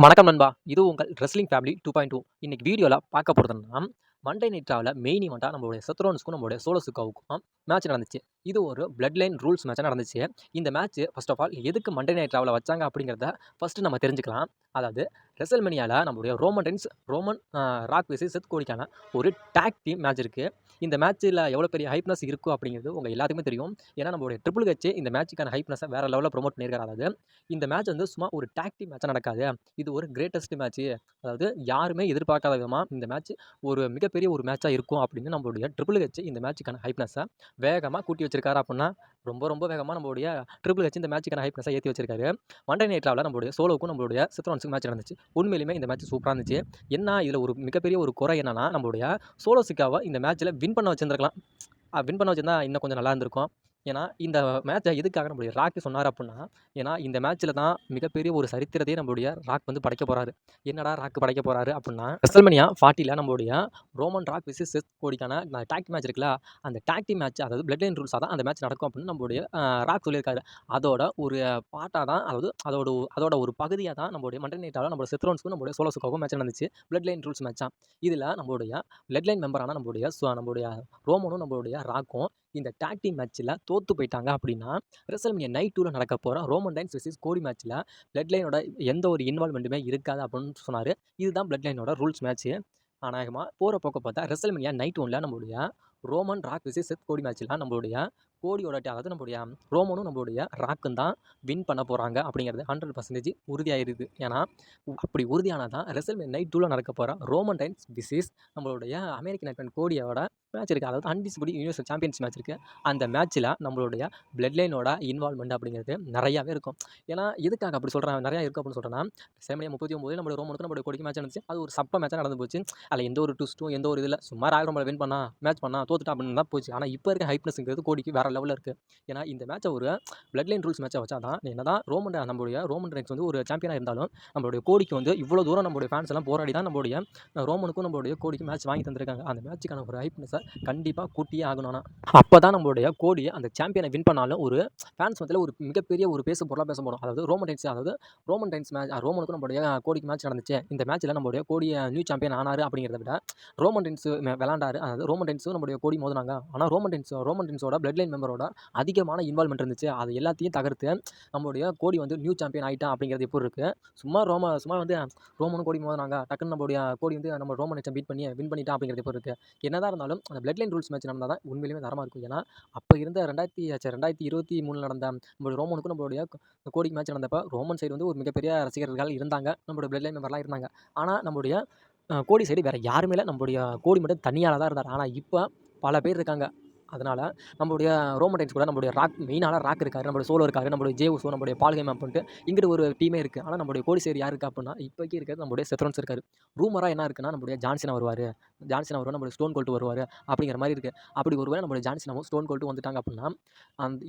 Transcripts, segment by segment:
வணக்கம் நண்பா. இது உங்கள் ரெஸ்லிங் ஃபேமிலி 2.2. இன்னைக்கு வீடியோல பார்க்க போறது என்னன்னா, மண்டே நைட் ராவ்ல மெயின் ஈவென்ட்டா நம்மளுடைய செத் ரோலன்ஸ்க்கும், நம்மளுடைய சோலோ சிக்காவுக்கும் மேட்ச் நடந்துச்சு. இது ஒரு பிளட் லைன் ரூல்ஸ் மேட்ச்சா நடந்துச்சு. இந்த மேட்ச் ஃபர்ஸ்ட் ஆஃப் ஆல் எதுக்கு மண்டே நைட் ராவ்ல வச்சாங்க அப்படிங்கிறத ஃபர்ஸ்ட் நம்ம தெரிஞ்சுக்கலாம். அதாவது ரெசல்மேனியால நம்மளுடைய ரோமன் ராக் வெர்சஸ் செத் கோடிக்கான ஒரு டாக் டீம் மேட்ச் இருக்கு. இந்த மேட்ச்ல எவ்வளோ பெரிய ஹைப்னஸ் இருக்கும் அப்படிங்கிறது உங்க எல்லாத்துக்குமே தெரியும். ஏன்னா நம்மளுடைய ட்ரிபிள் ஹெச் இந்த மேட்ச்க்கான ஹைப்னஸை வேற லெவல்ல ப்ரோமோட் பண்ணியிருக்காரு. அதாவது இந்த மேட்ச் வந்து சும்மா ஒரு டாக் டீம் மேட்ச்சா நடக்காது. இது ஒரு கிரேட்டஸ்ட் மேட்ச். அதாவது யாருமே எதிர்பார்க்காத விதமா இந்த மேட்ச் ஒரு மிகப்பெரிய ஒரு மேட்சா இருக்கும் அப்படின்னு நம்மளுடைய ட்ரிபிள் ஹெச் இந்த மேட்ச்க்கான ஹைப்னஸை வேகமா கூட்டி வச்சிருக்காரு. அப்படின்னா ரொம்ப வேகமா நம்மளுடைய ட்ரிபிள் ஹெச் இந்த மேட்ச்க்கான ஹைப்னஸை ஏற்றி வச்சிருக்காரு. மண்டே நைட் ராவ்ல நம்மளுடைய சோலோவுக்கும் நம்மளுடைய செத் ரோலன்ஸ்க்கும் மேட்ச் நடந்துச்சு. உண்மையிலுமே இந்த மேட்ச் சூப்பரா இருந்துச்சு. என்ன இதுல ஒரு மிகப்பெரிய ஒரு குறை என்னன்னா, நம்மளுடைய சோலோ சிக்காவை இந்த மேட்ச்ல வின் பண்ண வச்சிருந்திருக்கலாம். வின் பண்ண வச்சிருந்தா இன்னும் கொஞ்சம் நல்லா இருந்திருக்கும். ஏன்னா இந்த மேட்சை எதுக்காக நம்மளுடைய ராக் சொன்னார் அப்படின்னா, ஏன்னா இந்த மேட்ச்சில் தான் மிகப்பெரிய ஒரு சரித்திரத்தையே நம்மளுடைய ராக் வந்து படைக்க போறாரு. என்னடா ராக் படைக்க போறாரு அப்படின்னா, ரெசல்மேனியா 40ல நம்மளுடைய ரோமன் ராக் வெர்சஸ் செத் கோடிக்கான டாக் மேட்ச் இருக்குல்ல, அந்த டாக் டீம் மேட்ச், அதாவது பிளட் லைன் ரூல்ஸாக தான் அந்த மேட்ச் நடக்கும் அப்படின்னு நம்மளுடைய ராக் சொல்லியிருக்காரு. அதோட ஒரு பார்ட்டாக தான், அதாவது அதோட ஒரு பகுதியாக தான் நம்மளுடைய மண்டே நைட் ராவ்ல நம்மளுடைய செத் ரோலன்ஸ்க்கும் நம்மளுடைய சோலோ சிக்காவுக்கும் மேட்ச் நடந்துச்சு. பிளட் லைன் ரூல்ஸ் மேட்சா. இதில் நம்மளுடைய பிளட் லைன் மெம்பரான நம்மளுடைய ரோமனும் நம்மளுடைய ராக்கும் இந்த டாக் டீம் மேட்ச்சில் தோற்று போயிட்டாங்க அப்படின்னா, ரெசல்மேனியா நைட் 2ல நடக்க போகிற ரோமன் ரைன்ஸ் வெர்சஸ் கோடி மேட்ச்சில் பிளட் லைனோட எந்த ஒரு இன்வால்வ்மெண்ட்டுமே இருக்காது அப்படின்னு சொன்னார். இதுதான் பிளட் லைனோட ரூல்ஸ் மேட்ச்சு. அநேகமாக போகிற போக்க பார்த்தா ரெசல்மேனியா நைட் 1ல நம்மளுடைய ரோமன் ராக் வெர்சஸ் செத் கோடி மேட்ச்சில் நம்மளுடைய கோடியோட அதாவது நம்மளுடைய ரோமனும் நம்மளுடைய ராக்கும் தான் வின் பண்ண போகிறாங்க அப்படிங்கிறது 100% உறுதியாயிருது. ஏன்னா அப்படி உறுதியானால் தான் ரெசல்மேனியா நைட் 2ல நடக்க போகிற ரோமன் ரைன்ஸ் வெர்சஸ் நம்மளுடைய அமெரிக்கன் நைட்மேன் கோடியோட மேட்ச் இருக்குது. அதாவது அன்டிஸ்பியூட்டட் யூனிவர்சல் சாம்பியன்ஸ் மேட்ச் இருக்குது. அந்த மேட்ச்சில் நம்மளுடைய பிளட் லைனோட இன்வால்வ்மெண்ட் அப்படிங்கிறது நிறையாவே இருக்கும். ஏன்னா எதுக்காக அப்படி சொல்கிறேன், நிறையா இருக்கும் அப்படின்னு சொல்கிறேன்னா, ரெசல்மேனியா 39 நம்மளுடைய ரோமனுக்கும் நம்மளுடைய கோடிக்கு மேட்ச் நடந்துச்சு. அது ஒரு சப்ப மேட்சாக நடந்து போச்சு. அதில் எந்த ஒரு ட்விஸ்ட்டும் எந்த ஒரு இதில் சும்மா ராக் நம்மளை வின் பண்ணா மேட்ச் பண்ணா தோத்துட்டா அப்படின்னு தான் போச்சு. ஆனால் இப்போ இருக்க ஹைப்னஸ்ங்கிறது கோடிக்கு வேறு லெவலில் இருக்குது. ஏன்னா இந்த மேட்சை ஒரு பிளட் லைன் ரூல்ஸ் மேட்சை வச்சா தான் என்னதான் நம்மளுடைய ரோமன் ரைன்ஸ் வந்து ஒரு சாம்பியனாக இருந்தாலும் நம்மளுடைய கோடிக்கு வந்து இவ்வளோ தூரம் நம்மளுடைய ஃபேன்ஸ் எல்லாம் போராடி தான் நம்மளுடைய ரோமனுக்கும் நம்மளுடைய கோடிக்கு மேட்ச் வாங்கி தந்திருக்காங்க. அந்த மேட்சுக்கான ஒரு ஹைப்னஸை கண்டிப்பாக கூட்டியே ஆகணும்னா அப்போ தான் நம்மளுடைய கோடியை அந்த சாம்பியனை வின் பண்ணாலும் ஒரு ஃபேன்ஸ் மத்தியில் ஒரு மிகப்பெரிய ஒரு பொருளாக பேச போகிறோம். அதாவது ரோமன் ரைன்ஸ் மேட்ச், ரோமனுக்கும் நம்மளுடைய கோடிக்கு மேட்ச் நடந்துச்சு. இந்த மேட்ச்சில் நம்மளுடைய கோடியை நியூ சாம்பியன் ஆனார் அப்படிங்கிறத விட ரோமன் ரைன்ஸ் விளாண்டாரு. அதாவது ரோமன் ரைன்ஸும் நம்மளுடைய கோடி மோதினாங்க. ஆனால் ரோமன் ரைன்ஸோட பிளட் லைன் மெம்பரோட அதிகமான இன்வால்வ்மெண்ட் இருந்துச்சு. அது எல்லாத்தையும் தகர்த்து நம்மளுடைய கோடி வந்து நியூ சாம்பியன் ஆகிட்டான் அப்படிங்கிறது எப்படி இருக்குது. சும்மா வந்து ரோமனும் கோடி மோதினாங்க, டக்குன்னு நம்மளுடைய கோடி வந்து நம்ம ரோமன் ரைன்ஸை பீட் பண்ணி வின் பண்ணிட்டான் அப்படிங்கிறது எப்படி இருக்குது. என்னதான் இருந்தாலும் அந்த பிளட் லைன் ரூல்ஸ் மேட்ச் நடந்தால் தான் உண்மையிலுமே தரமாக இருக்கும். ஏன்னா அப்போ இருந்த 2023 நடந்த நம்மளுடைய ரோமனுக்கும் நம்மளுடைய கோடிக்கு மேட்ச் நடந்தப்போ ரோமன் சைடு வந்து ஒரு மிகப்பெரிய ரசிகர்கள் இருந்தாங்க, நம்மளுடைய பிளட் லைன் மெம்பர்லாம் இருந்தாங்க. ஆனால் நம்மளுடைய கோடி சைடு வேறு யாருமே இல்லை, நம்மளுடைய கோடி மட்டும் தனியால் தான் இருந்தார். ஆனால் இப்போ பல பேர் இருக்காங்க. அதனால் நம்மளுடைய ரோமன் ரைன்ஸ் கூட நம்மளுடைய ராக் இருக்காரு, நம்மளுடைய சோலோ இருக்காரு, நம்மளுடைய ஜே உசோ, நம்மளுடைய பால் ஹேமன் அப்படின்ட்டு இங்கிட்டு ஒரு டீமே இருக்குது. ஆனால் நம்மளுடைய கோடி சைடு யார் இருக்கா அப்படின்னா இப்போக்கி இருக்கிறது நம்மளுடைய செத் ரோலன்ஸ் இருக்காரு. ரூமராக என்ன இருக்குன்னா நம்மளுடைய ஜான்சினா வருவார், நம்மளுடைய ஸ்டோன் கோல்டு வருவார் அப்படிங்கிற மாதிரி இருக்குது. அப்படி ஒருவேளை நம்மளுடைய ஜான்சினாவும் ஸ்டோன் கோல்டு வந்துட்டாங்க அப்படின்னா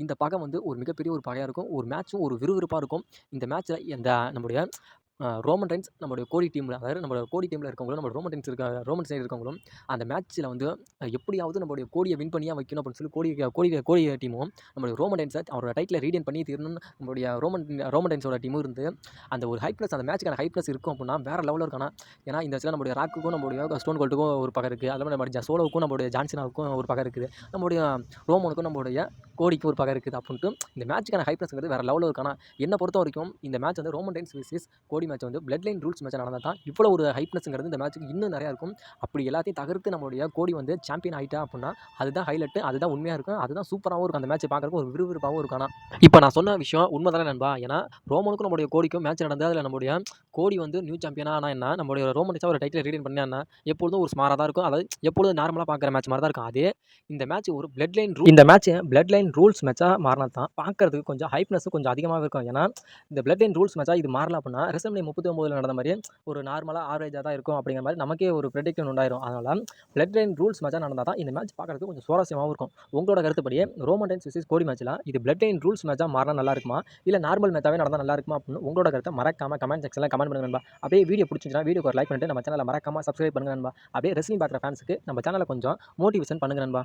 இந்த பகை வந்து ஒரு மிகப்பெரிய ஒரு பகையாக இருக்கும். ஒரு மேட்சும் ஒரு விறுவிறுப்பாக இருக்கும். இந்த மேட்ச்சில் நம்மளுடைய ரோமன் ரைன்ஸ் நம்மளுடைய கோடி டீமில், அதாவது நம்மளோட கோடி டீமில் இருக்கவங்களும் நம்ம ரோமன் சைடு இருக்கவங்களும் அந்த மேட்ச்சில் வந்து எப்படியாவது நம்மளுடைய கோடியை வின் பண்ணியாக வைக்கணும் அப்படின்னு சொல்லி கோடி டீமும் நம்மளுடைய ரோமன் ரைன்ஸை அவரோட டைட்டில் ரீடைன் பண்ணி தீரணும்னு நம்மளுடைய ரோமன் ரைன்ஸோட டீமும் இருந்து அந்த ஒரு ஹைப்னஸ், அந்த மேட்ச்சுக்கான ஹைப்னஸ் இருக்கும் அப்படின்னா வேறு லெவலில் இருக்கானா. ஏன்னா இந்த இடத்துல நம்மளுடைய ராக்குக்கும் நம்மளுடைய ஸ்டோன் கோல்டுக்கும் ஒரு பக்கம் இருக்குது. அதே மாதிரி நம்மளுடைய சோலோவுக்கும் நம்மளுடைய ஜான்சினாவுக்கும் ஒரு பக்கம் இருக்குது. நம்மளுடைய ரோமனுக்கும் நம்மளுடைய கோடிக்கு ஒரு பக்கம் இருக்குது அப்படின்ட்டு இந்த மேட்ச்சுக்கான ஹைப்னஸ்ங்கிறது வேறு லெவலில் இருக்கானா. என்னை பொறுத்த வரைக்கும் இந்த மேட்ச் வந்து ரோமன் ரைன்ஸ் வெர்சஸ் கோடி மேட்ச் வந்து பிளட் லைன் ரூல்ஸ் மேட்ச் நடந்தால் தான் இவ்வளோ ஒரு ஹைப்னஸ்ங்கிறது இந்த மேட்ச்சுக்கு இன்னும் நிறையா இருக்கும். அப்படி எல்லாத்தையும் தகர்த்து நம்மளுடைய கோடி வந்து சாம்பியன் ஆகிட்டா அப்படின்னா அதுதான் ஹைலைட்டு, அதுதான் உண்மையாக இருக்கும், அதுதான் சூப்பராகவும் இருக்கும். அந்த மேட்ச்சை பார்க்குறதுக்கு ஒரு விறுவிறுப்பாகவும் இருக்கும். ஆனால் இப்போ நான் சொன்ன விஷயம் உண்மை தானே நண்பா. ஏன்னா ரோமனுக்கும் நம்மளுடைய கோடிக்கும் மேட்ச் நடந்தது. அதில் நம்மளுடைய கோடி வந்து நியூ சாம்பியனாக ஆனால் என்ன, நம்மளுடைய ரோமன் ரைன்ஸாக ஒரு டைட்டில் ரீடைன் பண்ணா என்ன, எப்பொழுதும் ஒரு ஸ்மாராக தான் இருக்கும். அதாவது எப்பொழுதும் நார்மலாக பார்க்குற மேட்ச் மாதிரி தான் இருக்கும். அதே இந்த மேட்ச் ஒரு பிளட் லைன் ரூல்ஸ் மேட்சாக மாறினா தான் பார்க்கறதுக்கு கொஞ்சம் ஹைப்னஸ் கொஞ்சம் அதிகமாக இருக்கும். ஏன்னா இந்த பிளட் லைன் ரூல்ஸ் மேட்சாக இது மாறல அப்படின்னா ரெசல்மேனியா 39 நடந்த மாதிரி ஒரு நார்மலாக ஆவரேஜாக தான் இருக்கும் அப்படிங்கிற மாதிரி நமக்கே ஒரு ப்ரெடிக்ஷன் உண்டாயிரும். அதனால் பிளட் லைன் ரூல்ஸ் மேட்சாக நடந்தால் தான் இந்த மேட்ச் பார்க்கறதுக்கு கொஞ்சம் சுவாரஸ்யமாகவும் இருக்கும். உங்களோட கருத்துப்படியே ரோமன் ரைன்ஸ் வெர்சஸ் கோடி மேட்ச்சில் இது பிளட் லைன் ரூல்ஸ் மேட்சாக மாறினா நல்லா இருக்குமா, இல்லை நார்மல் மேட்சாகவே நடந்தால் நல்லா இருக்குமா அப்படின்னு உங்களோட கருத்தை மறக்காம கமெண்ட் செக்ஷனில் கமெண்ட் பண்ணுங்க நண்பா. அப்படியே வீடியோ பிடிச்சிருந்தா வீடியோக்கு ஒரு லைக் பண்ணிட்டு நம்ம சேனலை மறக்காம சப்ஸ்கிரைப் பண்ணுங்க நண்பா. அப்படியே ரெஸ்லிங் பார்க்குற ஃபேன்ஸுக்கு நம்ம சேனலை கொஞ்சம் மோட்டிவேஷன் பண்ணுங்க நண்பா.